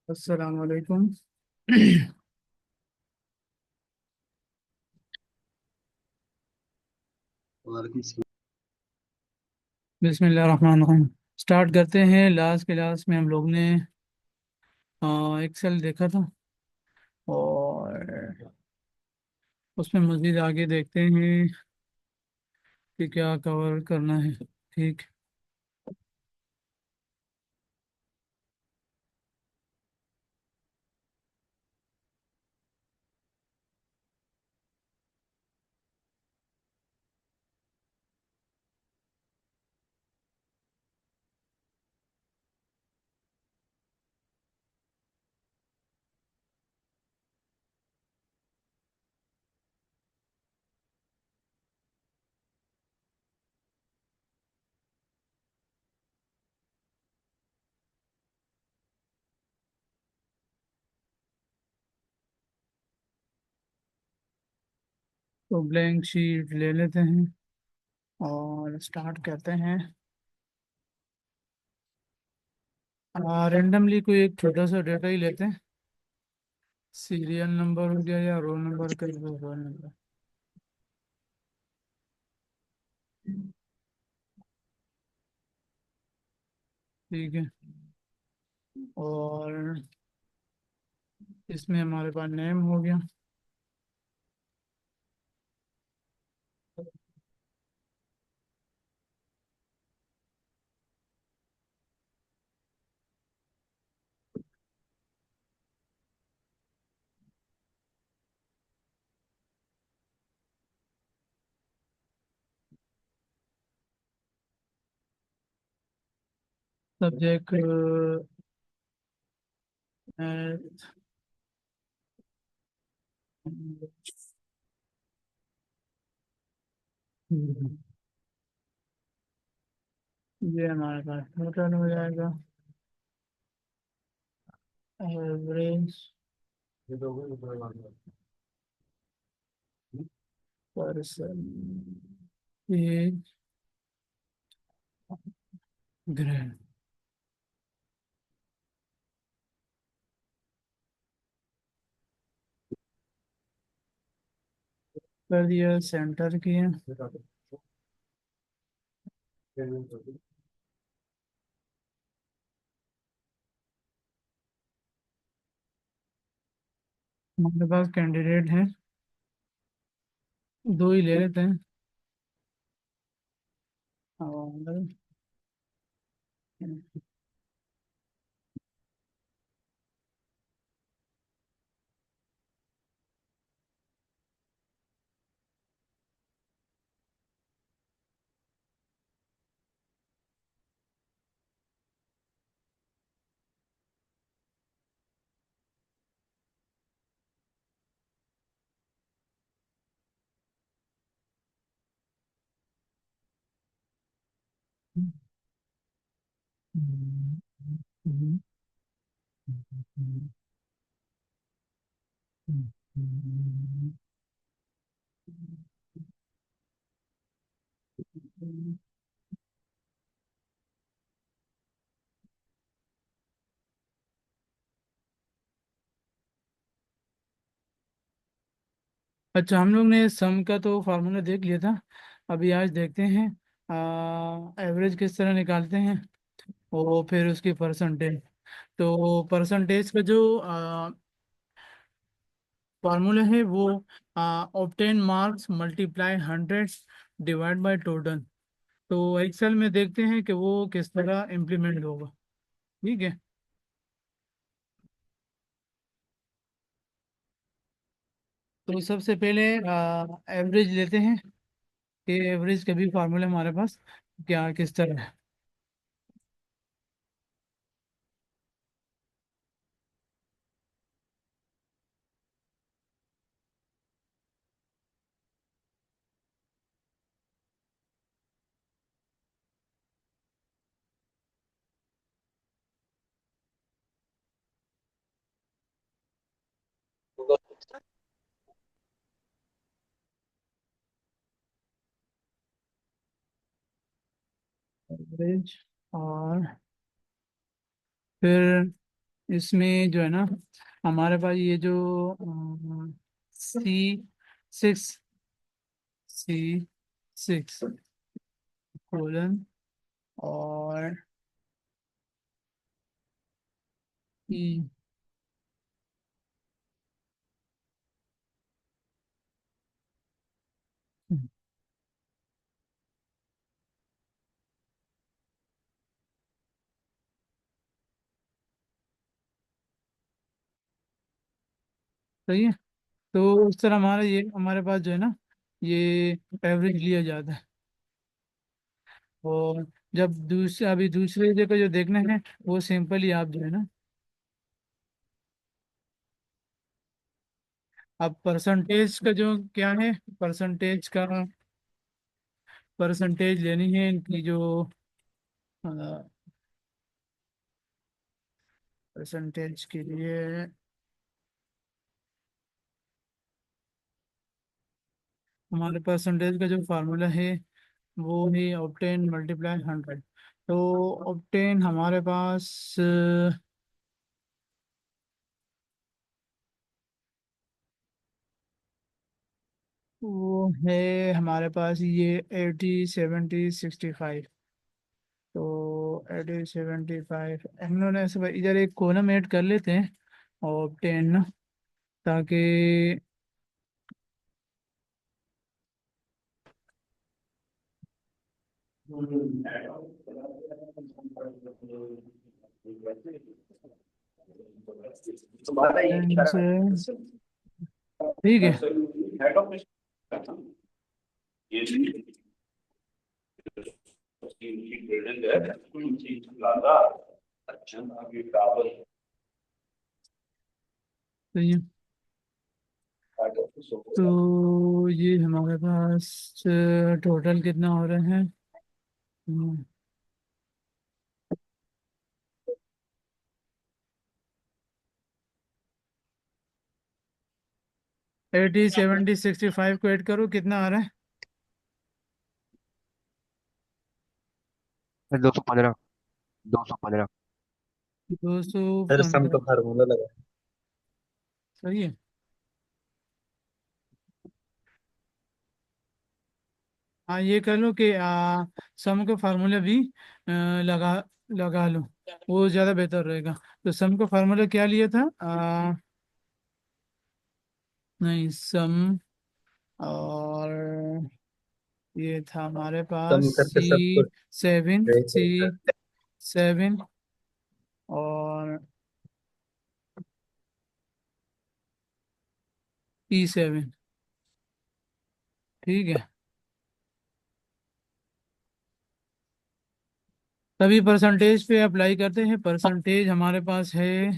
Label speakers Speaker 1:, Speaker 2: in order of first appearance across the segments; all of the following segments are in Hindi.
Speaker 1: अस्सलाम वालेकुम।
Speaker 2: वालेकुम सलाम।
Speaker 1: बिस्मिल्लाह रहमान रहीम। स्टार्ट करते हैं। लास्ट क्लास में हम लोग ने एक्सेल देखा था, और उसमें मज़ीद आगे देखते हैं कि क्या कवर करना है। ठीक। तो ब्लैंक शीट ले लेते हैं और स्टार्ट करते हैं। रेंडमली कोई एक छोटा सा डेटा ही लेते हैं। सीरियल नंबर हो गया या रोल नंबर, का रोल नंबर। ठीक है। और इसमें हमारे पास नेम हो गया। सब्जेक्ट ये हमारे पास टोटल हो जाएगा। एवरेज पर्सन एज ग्रेड कर दिया, सेंटर किया। हमारे पास कैंडिडेट है, दो ही ले लेते हैं। और अच्छा, हम लोग ने सम का तो फार्मूला देख लिया था। अभी आज देखते हैं एवरेज किस तरह निकालते हैं, और फिर उसकी परसेंटेज। तो परसेंटेज का जो फार्मूला है वो obtain marks multiply 100 divide by total. तो एक्सेल में देखते हैं कि वो किस तरह इम्प्लीमेंट होगा। ठीक है। तो सबसे पहले एवरेज लेते हैं कि एवरेज का भी फार्मूला हमारे पास क्या किस तरह है। एवरेज और फिर इसमें जो है ना, हमारे पास ये जो C6, C6 कोलन और ई। सही है। तो उस तरह हमारा ये हमारे पास जो है ना, ये एवरेज लिया जाता है। और जब दूसरे अभी दूसरे जगह जो देखना है, वो सिंपल ही आप जो है ना, अब परसेंटेज का जो क्या है, परसेंटेज का परसेंटेज लेनी है इनकी जो परसेंटेज के लिए हमारे परसेंटेज का जो फार्मूला है वो है ऑप्टेन मल्टीप्लाई 100। तो ऑप्टेन हमारे पास वो है हमारे पास ये 80 70 65। तो 80 75 हम लोगों ने ऐसे इधर एक कॉलम ऐड कर लेते हैं ऑप्टेन, ताकि
Speaker 2: तुम्हारा ये
Speaker 1: 10 से, ठीक है।
Speaker 2: हेड ऑफ ये बिल्डिंग है प्लाजा। अच्छा आगे टावर
Speaker 1: तो तो ये हमारे पास टोटल कितना हो रहे हैं, 80 70 65 को ऐड करो, कितना आ रहा है?
Speaker 3: 215। 215।
Speaker 2: सर सम का
Speaker 1: 215।
Speaker 2: फार्मूला लगा।
Speaker 1: सही है। हाँ, ये कह लो कि सम का फार्मूला भी लगा लगा लो, वो ज़्यादा बेहतर रहेगा। तो सम का फार्मूला क्या लिया था, नहीं सम, और ये था हमारे पास
Speaker 2: सम करके सबको
Speaker 1: C7 और E7। ठीक है। तभी परसेंटेज पे अप्लाई करते हैं, परसेंटेज हमारे पास है।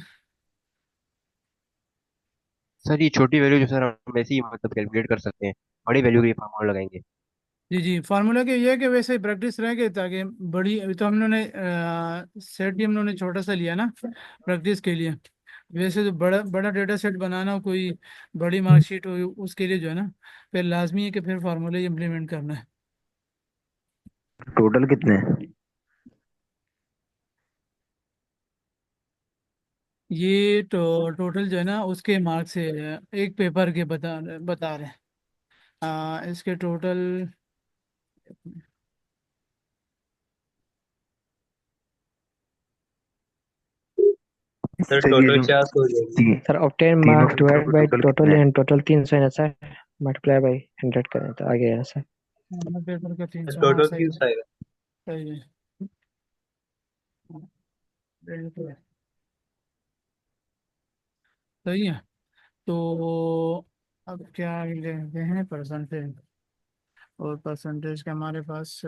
Speaker 3: सर ये छोटी वैल्यू जो सर हम ऐसे ही मतलब कैलकुलेट कर सकते हैं, बड़ी वैल्यू के लिए फॉर्मूला लगाएंगे।
Speaker 1: जी जी, फार्मूला के ये है कि वैसे ही प्रैक्टिस रहेगी, ताकि बड़ी, अभी तो हम लोगों ने सेट ही हम लोगों ने छोटा सा लिया ना प्रैक्टिस के लिए। वैसे तो बड़ा बड़ा डेटा सेट बनाना हो, कोई बड़ी मार्कशीट हो, उसके लिए जो है ना, फिर लाजमी है कि फिर फार्मूला इम्प्लीमेंट करना है।
Speaker 2: टोटल कितने हैं?
Speaker 1: ये तो टोटल जो है ना उसके मार्क्स से एक पेपर के बता रहे हैं। इसके टोटल
Speaker 2: सर
Speaker 4: सर ये
Speaker 2: टोटल
Speaker 4: जो
Speaker 2: 400 हो जाएगी।
Speaker 4: सर ऑब्टेन
Speaker 2: तीनों
Speaker 4: मार्क्स
Speaker 2: पेपर
Speaker 4: डिवाइड
Speaker 2: को
Speaker 4: बाय
Speaker 2: टोटल कितना
Speaker 4: टोटल
Speaker 2: है?
Speaker 4: एंड टोटल 300 है ना सर, मल्टीप्लाई बाय 100 करें तो आ गया ना सर।
Speaker 1: पेपर का 300, हाँ
Speaker 2: टोटल
Speaker 1: सही है।
Speaker 2: 300 आएगा।
Speaker 1: सही है। बिल्कुल सही है। तो अब क्या लेते हैं, परसेंटेज। और परसेंटेज का हमारे पास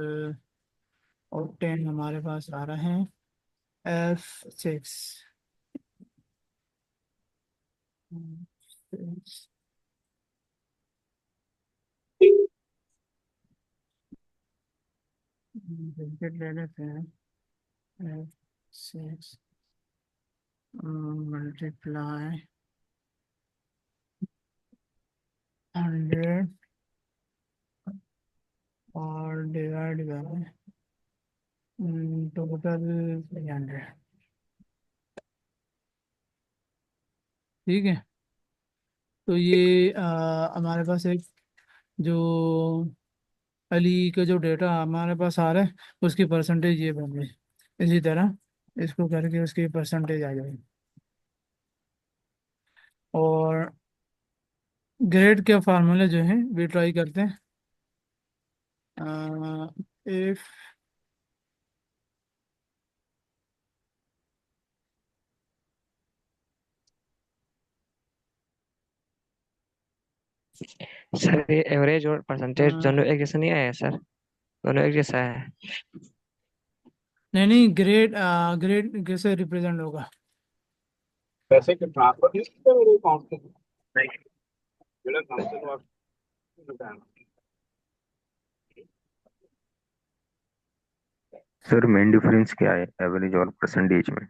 Speaker 1: ऑक्टेन हमारे पास आ रहा है F6। ले लेते हैं F6 मल्टीप्लाई 100 और डिवाइड बाय टोटल 300। ठीक है। तो ये हमारे पास एक जो अली का जो डेटा हमारे पास आ रहा है उसकी परसेंटेज ये बन गई। इसी तरह इसको करके उसकी परसेंटेज आ जाएगी। और ग्रेड के फार्मूले जो है भी ट्राई करते हैं। इफ
Speaker 4: सर ये एवरेज और परसेंटेज दोनों एक जैसा नहीं आया सर, दोनों एक जैसा है।
Speaker 1: नहीं नहीं, ग्रेड ग्रेड कैसे रिप्रेजेंट होगा?
Speaker 2: पैसे के ट्रांसफर नहीं किया मेरे अकाउंट से नहीं मेरा काम से तो आप सर मेन डिफरेंस क्या है एवरेज और परसेंटेज में?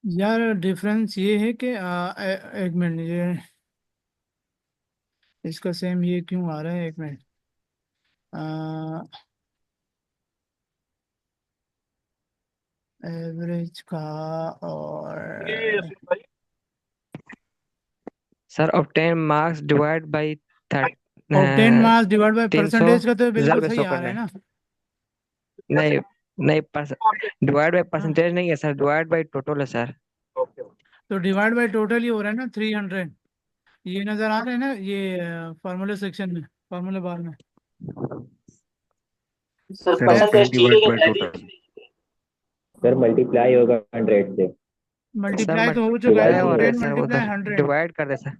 Speaker 1: यार डिफरेंस ये है कि एक मिनट, ये इसका सेम ये क्यों आ रहा है, एक मिनट। एवरेज का और
Speaker 4: sir obtain marks divide by
Speaker 1: obtain marks divide bye
Speaker 4: 300
Speaker 1: percentage का तो बिल्कुल
Speaker 4: रिजल्ट में
Speaker 1: सही
Speaker 4: शो
Speaker 1: आ रहा
Speaker 4: करना
Speaker 1: है
Speaker 4: है।
Speaker 1: ना।
Speaker 4: नहीं नहीं, डिवाइड बाई
Speaker 1: हाँ,
Speaker 4: परसेंटेज नहीं है सर, डिवाइड बाई टोटल है सर।
Speaker 1: तो डिवाइड बाय टोटल ही हो रहा है ना, 300। ये नज़र आ रहा है ना, ये फार्मूला सेक्शन में, फार्मूला बार में।
Speaker 2: Sir percentage divide by total sir multiply होगा 100 से
Speaker 4: सर
Speaker 1: मल्टीप्लाई तो हो चुका है ना,
Speaker 4: मल्टीप्लाई हो रहा है
Speaker 1: ऑब्टेन
Speaker 4: सर,
Speaker 1: मल्टीप्लाई
Speaker 4: उधर
Speaker 1: 100।
Speaker 4: डिवाइड कर दे सर।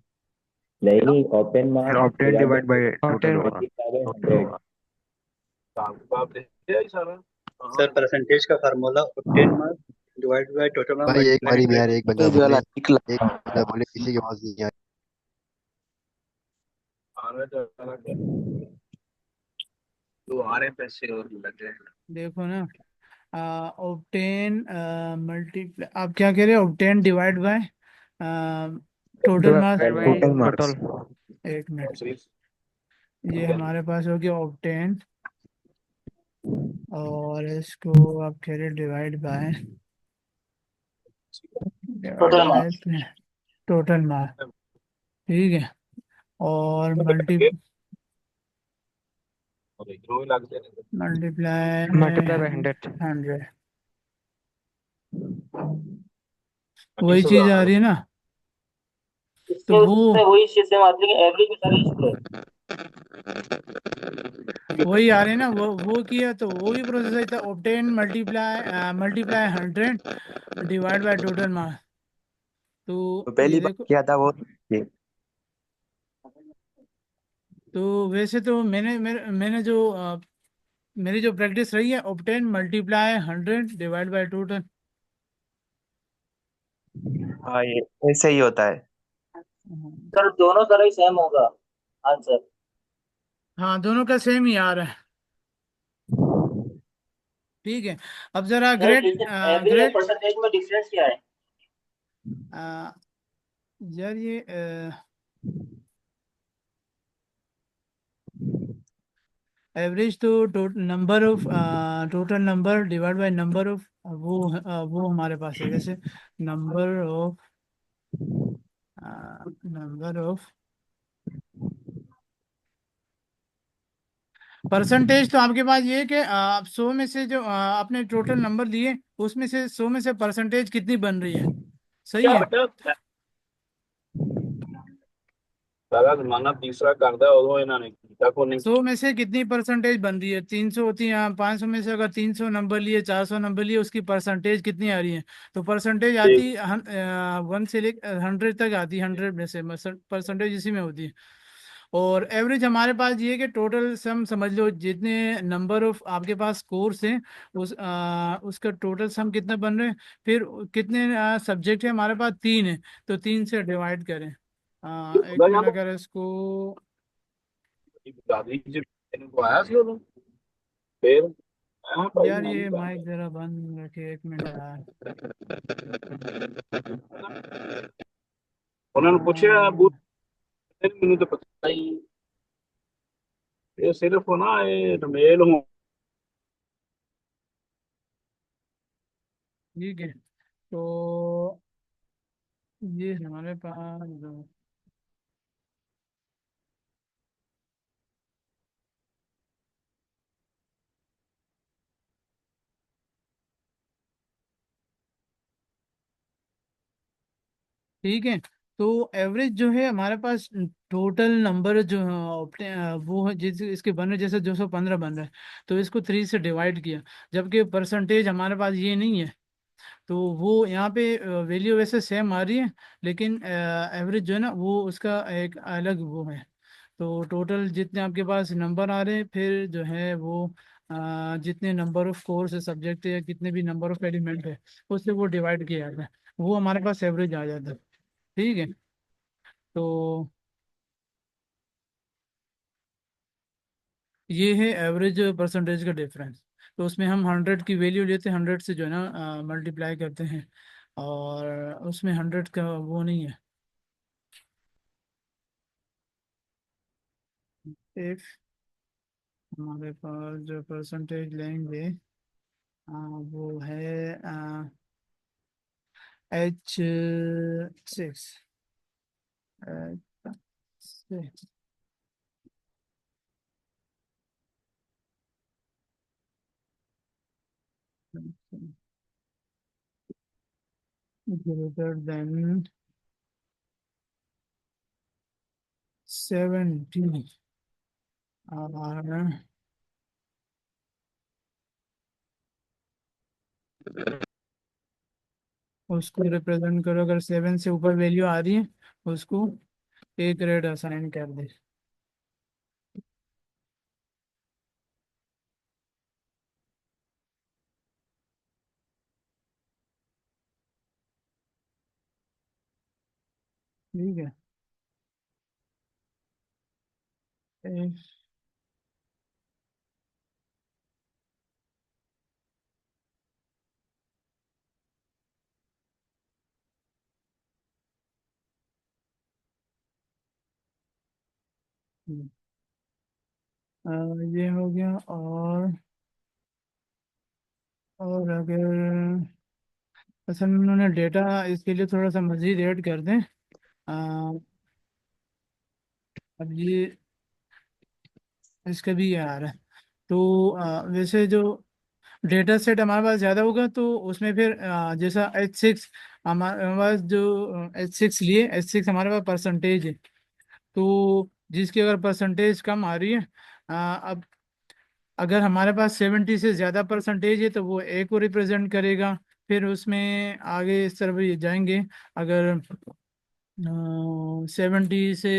Speaker 2: नहीं ओपन
Speaker 3: फिर
Speaker 2: marks
Speaker 3: obtain divide by total
Speaker 4: obtain
Speaker 3: होगा।
Speaker 2: मल्टीप्लाई बाय 100 सर परसेंटेज का formula 10 marks divide by total में
Speaker 3: भाई एक
Speaker 2: मल्टीप्लाई
Speaker 3: बारी में यार,
Speaker 2: 100।
Speaker 3: एक बंदा बोले, एक बंदा बोले, किसी की आवाज नहीं आ
Speaker 2: तो आ रहे पैसे और लग रहे हैं।
Speaker 1: देखो ना, ऑब्टेन मल्टीप्लाई, आप क्या कह रहे हो, obtain divide by total mass.
Speaker 4: Divide by
Speaker 3: total
Speaker 4: total.
Speaker 3: Marks.
Speaker 1: एक मिनट, ये हमारे पास हो गया ऑब्टेन, और इसको आप कह रहे divide by, divide
Speaker 2: total
Speaker 1: by
Speaker 2: marks
Speaker 1: total मास। ठीक है। और
Speaker 4: मल्टीप्लाई बाई
Speaker 1: मल्टीप्लाई
Speaker 4: 100।
Speaker 1: 100, वही चीज आ रही है ना। तो
Speaker 2: इससे
Speaker 1: वो
Speaker 2: उससे वही चीज से मात्र कि एवरेज में सारे इशू है।
Speaker 1: वही आ रही है ना, वो किया तो वो भी प्रोसेस है था, obtain multiply multiply 100 divide by total mass. तो
Speaker 2: तो
Speaker 1: ये
Speaker 2: पहली बार
Speaker 1: देखो,
Speaker 2: किया था वो ये
Speaker 1: तो वैसे तो मैंने जो मेरी जो प्रैक्टिस रही है, obtain multiply 100 divide by total.
Speaker 2: हाँ ये ऐसे ही होता है सर दोनों तरह ही सेम होगा आंसर
Speaker 1: हाँ, दोनों का सेम ही आ रहा है। ठीक है। अब जरा
Speaker 2: सर
Speaker 1: ग्रेड
Speaker 2: एवरेज और
Speaker 1: ग्रेड
Speaker 2: परसेंटेज में डिफरेंस क्या है
Speaker 1: यार ये एवरेज तो number of total number divide by number of, वो हमारे पास है जैसे number of number of percentage. तो आपके पास ये है कि आप 100 में से जो आपने टोटल नंबर दिए उसमें से 100 में से परसेंटेज कितनी बन रही है, सही
Speaker 2: क्या
Speaker 1: है।
Speaker 2: बेटा सारा जमाना तीसरा करदा उदों ਇਹਨਾਂ ਨੇ ਕੀਤਾ को नहीं
Speaker 1: 100 में से कितनी परसेंटेज बन रही है, 300 होती है, 500 में से अगर 300 नंबर लिए, 400 नंबर लिए, उसकी परसेंटेज कितनी आ रही है? तो परसेंटेज
Speaker 2: ठीक
Speaker 1: आती 1 से लेकर 100 तक आती है, 100 में से परसेंटेज इसी में होती है। और एवरेज हमारे पास ये है कि टोटल सम समझ लो, जितने नंबर ऑफ आपके पास कोर्स हैं उसका टोटल सम कितने बन रहे हैं, फिर कितने सब्जेक्ट है हमारे पास, 3 है, तो 3 से डिवाइड करें। एक
Speaker 2: ਉਹਦਾ
Speaker 1: मिनट,
Speaker 2: ਜਾਂਦਾ
Speaker 1: अगर इसको,
Speaker 2: ਦਾਦੀ ਜੀ ਇਹਨੂੰ ਆਇਆ ਸੀ ਉਦੋਂ ਫੇਰ ਹਾਂ ਭਾਈ
Speaker 1: यार
Speaker 2: ਮੈਂ
Speaker 1: ये
Speaker 2: ਨਹੀਂ
Speaker 1: माइक जरा बंद रखे, एक मिनट यार।
Speaker 2: ਉਹਨਾਂ ਨੂੰ ਪੁੱਛਿਆ ਬੂਟ ਮੈਨੂੰ ਤਾਂ ਪਤਾ ਹੀ ਇਹ ਸਿਰਫ ਨਾ ਇਹ ਰਮੇਲ ਹੋ
Speaker 1: ठीक है। तो ये हमारे पास ठीक है। तो एवरेज जो है हमारे पास, टोटल नंबर जो है वो है, जैसे इसके बन रहे, जैसे 215 बन रहा है, तो इसको 3 से डिवाइड किया, जबकि परसेंटेज हमारे पास ये नहीं है। तो वो यहाँ पे वैल्यू वैसे सेम आ रही है, लेकिन एवरेज जो है ना वो उसका एक अलग वो है। तो टोटल जितने आपके पास नंबर आ रहे हैं, फिर जो है वो जितने नंबर ऑफ कोर्स सब्जेक्ट है, कितने भी नंबर ऑफ एलिमेंट है, उससे वो डिवाइड किया जाता है, वो हमारे पास एवरेज आ जाता है। ठीक है। तो ये है एवरेज परसेंटेज का डिफरेंस। तो उसमें हम 100 की वैल्यू लेते हैं, 100 से जो है ना मल्टीप्लाई करते हैं, और उसमें 100 का वो नहीं है। इफ हमारे पास जो परसेंटेज लेंगे, वो है H6, ग्रेटर देन 70, और उसको रिप्रेजेंट करो, अगर 7 से ऊपर वैल्यू आ रही है, उसको एक ग्रेड असाइन कर दे। ठीक है। If अ, ये हो गया, और अगर असल में उन्होंने डेटा इसके लिए थोड़ा सा मज़ीद ऐड कर दें। अब ये इसका भी ये आ रहा है। तो वैसे जो डेटा सेट हमारे पास ज़्यादा होगा, तो उसमें फिर जैसा H6, हमारे पास जो H6 लिए, H6 हमारे पास परसेंटेज है। तो जिसकी अगर परसेंटेज कम आ रही है, अब अगर हमारे पास 70 से ज़्यादा परसेंटेज है, तो वो ए को रिप्रेजेंट करेगा। फिर उसमें आगे इस तरफ ये जाएंगे, अगर 70 से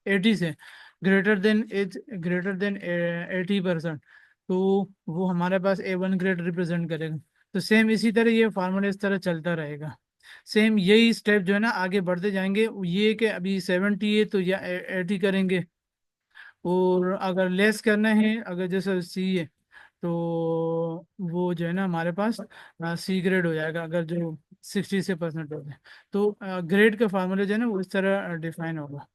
Speaker 1: 80 से greater than as greater than 80%, तो वो हमारे पास A1 ग्रेड रिप्रेजेंट करेगा। तो सेम इसी तरह ये फार्मूला इस तरह चलता रहेगा। सेम यही स्टेप जो है ना आगे बढ़ते जाएंगे, ये कि अभी 70 है तो या 80 करेंगे, और अगर लेस करना है, अगर जैसे सी है, तो वो जो है ना हमारे पास सी ग्रेड हो जाएगा, अगर जो 60 से परसेंट हो जाए। तो ग्रेड का फार्मूला जो है ना वो इस तरह डिफाइन होगा।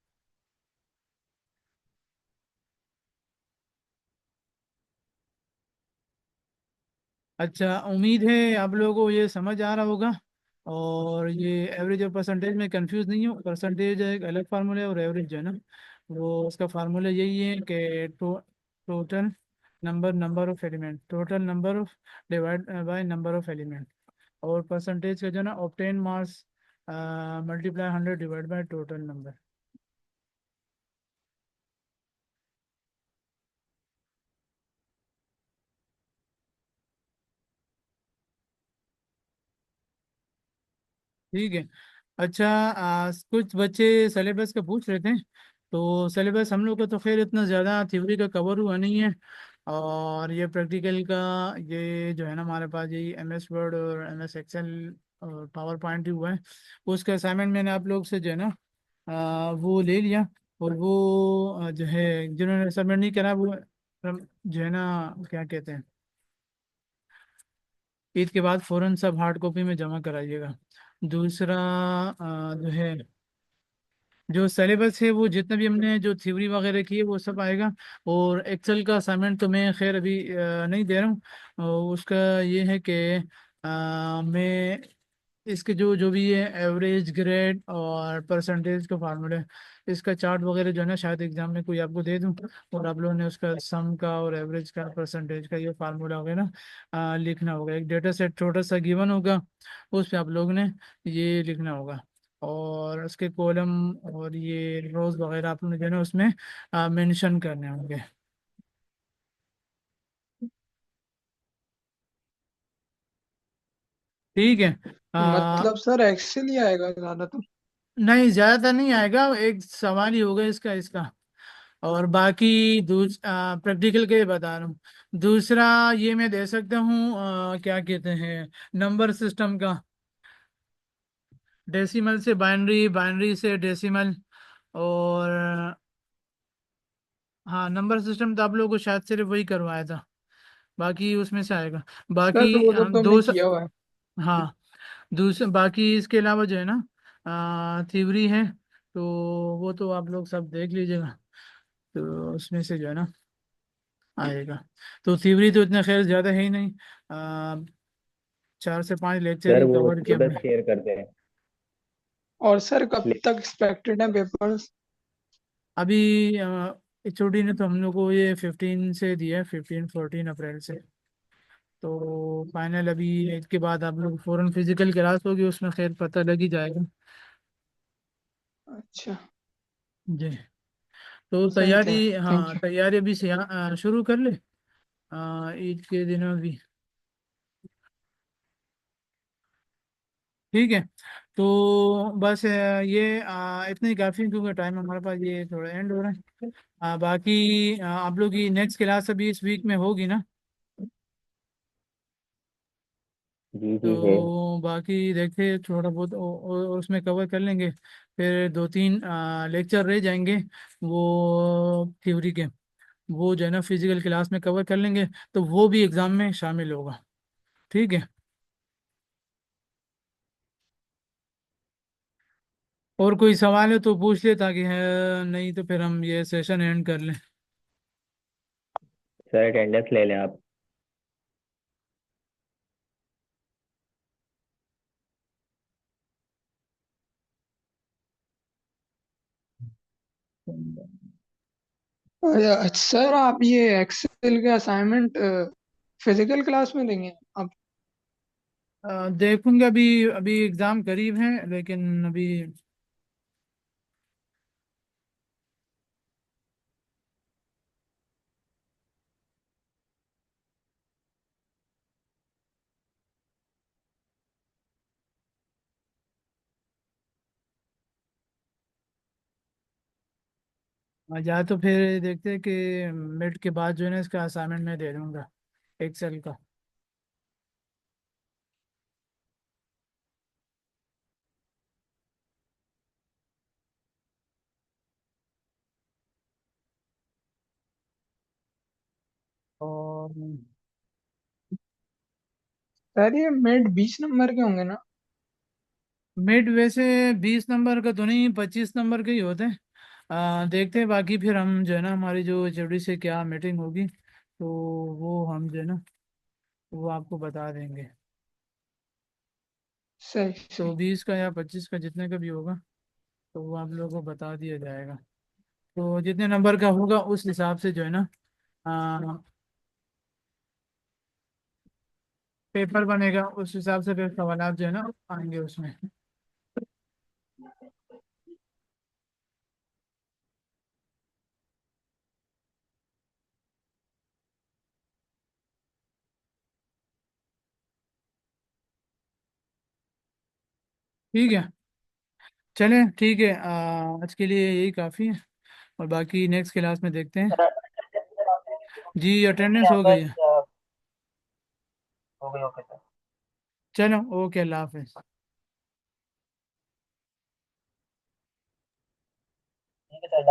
Speaker 1: अच्छा, उम्मीद है आप लोगों को ये समझ आ रहा होगा, और ये एवरेज और परसेंटेज में कंफ्यूज नहीं हो। परसेंटेज एक अलग फार्मूला है, और एवरेज जो है ना वो उसका फार्मूला यही है कि total number of element, total number of divide by number of element, और परसेंटेज का जो है ना obtain marks multiply 100 divide by total number. ठीक है। अच्छा, कुछ बच्चे सिलेबस का पूछ रहे थे। तो सिलेबस हम लोग का तो खैर इतना ज़्यादा थ्योरी का कवर हुआ नहीं है, और ये प्रैक्टिकल का, ये जो है ना हमारे पास ये MS वर्ड और MS एक्सेल और पावर पॉइंट ही हुआ है। उसका असाइनमेंट मैंने आप लोग से जो है ना वो ले लिया, और वो जो है जिन्होंने सबमिट नहीं करा, वो जो है ना क्या कहते हैं, ईद के बाद फ़ौरन सब हार्ड कॉपी में जमा कराइएगा। दूसरा जो है, जो सिलेबस है वो जितना भी हमने जो थ्योरी वगैरह की है वो सब आएगा। और एक्सेल का असाइनमेंट तो मैं खैर अभी नहीं दे रहा हूँ। उसका ये है कि मैं इसके जो जो भी है एवरेज ग्रेड और परसेंटेज का फार्मूला है, इसका चार्ट वगैरह जो है ना शायद एग्जाम में कोई आपको दे दूं, और आप लोगों ने उसका सम का और एवरेज का परसेंटेज का ये फार्मूला होगा ना लिखना होगा। एक डेटा सेट छोटा सा गिवन होगा, उस पे आप लोग ने ये लिखना होगा, और उसके कॉलम और ये रोज वगैरह आप लोगों ने जो है ना उसमें मेंशन करने होंगे। ठीक है। आ,
Speaker 5: मतलब सर एक्सेल ही आएगा ज्यादातर।
Speaker 1: नहीं ज्यादा नहीं आएगा, एक सवाल ही होगा इसका इसका। और बाकी प्रैक्टिकल के लिए बता रहा हूँ। दूसरा ये मैं दे सकता हूँ क्या कहते हैं, नंबर सिस्टम का, डेसिमल से बाइनरी, बाइनरी से डेसिमल, और हाँ नंबर सिस्टम तो आप लोगों को शायद सिर्फ वही करवाया था, बाकी उसमें से आएगा।
Speaker 5: सर
Speaker 1: बाकी
Speaker 5: वो तो हमने किया हुआ है।
Speaker 1: हाँ दूसरा बाकी इसके अलावा जो है ना थ्योरी है, तो वो तो आप लोग सब देख लीजिएगा, तो उसमें से जो है ना आएगा। तो थ्योरी तो इतना खैर ज़्यादा है ही नहीं, 4 से 5 लेक्चर
Speaker 2: सर
Speaker 1: ही
Speaker 2: वो
Speaker 1: कवर किए
Speaker 2: सिलेबस
Speaker 1: हमने।
Speaker 2: शेयर करते हैं।
Speaker 5: और सर कब तक एक्सपेक्टेड है पेपर्स?
Speaker 1: अभी एचओडी ने तो हम लोग को ये 15 से दिया है, 15-14 अप्रैल से। तो फाइनल अभी इसके बाद आप लोग फौरन फिजिकल क्लास होगी, उसमें खैर पता लग ही जाएगा।
Speaker 5: अच्छा।
Speaker 1: जी। तो
Speaker 5: सही
Speaker 1: तैयारी,
Speaker 5: थे। थैंक
Speaker 1: हाँ
Speaker 5: यू।
Speaker 1: तैयारी अभी से शुरू कर ले, ईद के दिनों भी। ठीक है। तो बस ये इतना ही काफ़ी है, क्योंकि टाइम हमारे पास ये थोड़ा एंड हो रहा है। बाकी आप लोग की नेक्स्ट क्लास अभी इस वीक में होगी ना?
Speaker 2: जी जी है।
Speaker 1: तो बाकी देखते हैं थोड़ा बहुत उसमें कवर कर लेंगे। फिर 2-3 लेक्चर रह जाएंगे वो थ्योरी के, वो जो है ना फिजिकल क्लास में कवर कर लेंगे, तो वो भी एग्जाम में शामिल होगा। ठीक है। और कोई सवाल है तो पूछ ले, ताकि है नहीं तो फिर हम ये सेशन एंड कर लें।
Speaker 2: सर अटेंडेंस ले लें आप।
Speaker 5: अच्छा सर, आप ये एक्सेल के असाइनमेंट फिजिकल क्लास में देंगे अब?
Speaker 1: देखूंगा, अभी अभी एग्जाम करीब है, लेकिन अभी या तो फिर देखते हैं कि मिड के बाद जो है ना इसका असाइनमेंट मैं दे दूंगा एक्सेल का। और
Speaker 5: सर ये मिड 20 नंबर के होंगे ना?
Speaker 1: मिड वैसे 20 नंबर का तो नहीं, 25 नंबर के ही होते हैं। देखते हैं, बाकी फिर हम जो है ना हमारी जो एचओडी से क्या मीटिंग होगी, तो वो हम जो है ना वो आपको बता देंगे।
Speaker 5: सही
Speaker 1: तो
Speaker 5: सही।
Speaker 1: 20 का या 25 का जितने का भी होगा, तो वो आप लोगों को बता दिया जाएगा। तो जितने नंबर का होगा उस हिसाब से जो है ना आ, पेपर बनेगा, उस हिसाब से फिर सवाल जो है ना आएंगे उसमें। ठीक है। चलें ठीक है, आज के लिए यही काफ़ी है, और बाकी नेक्स्ट क्लास में देखते हैं। जी अटेंडेंस हो गई है।
Speaker 2: हो गई, ओके सर।
Speaker 1: चलो ओके, अल्लाह हाफिज।
Speaker 2: ठीक है सर।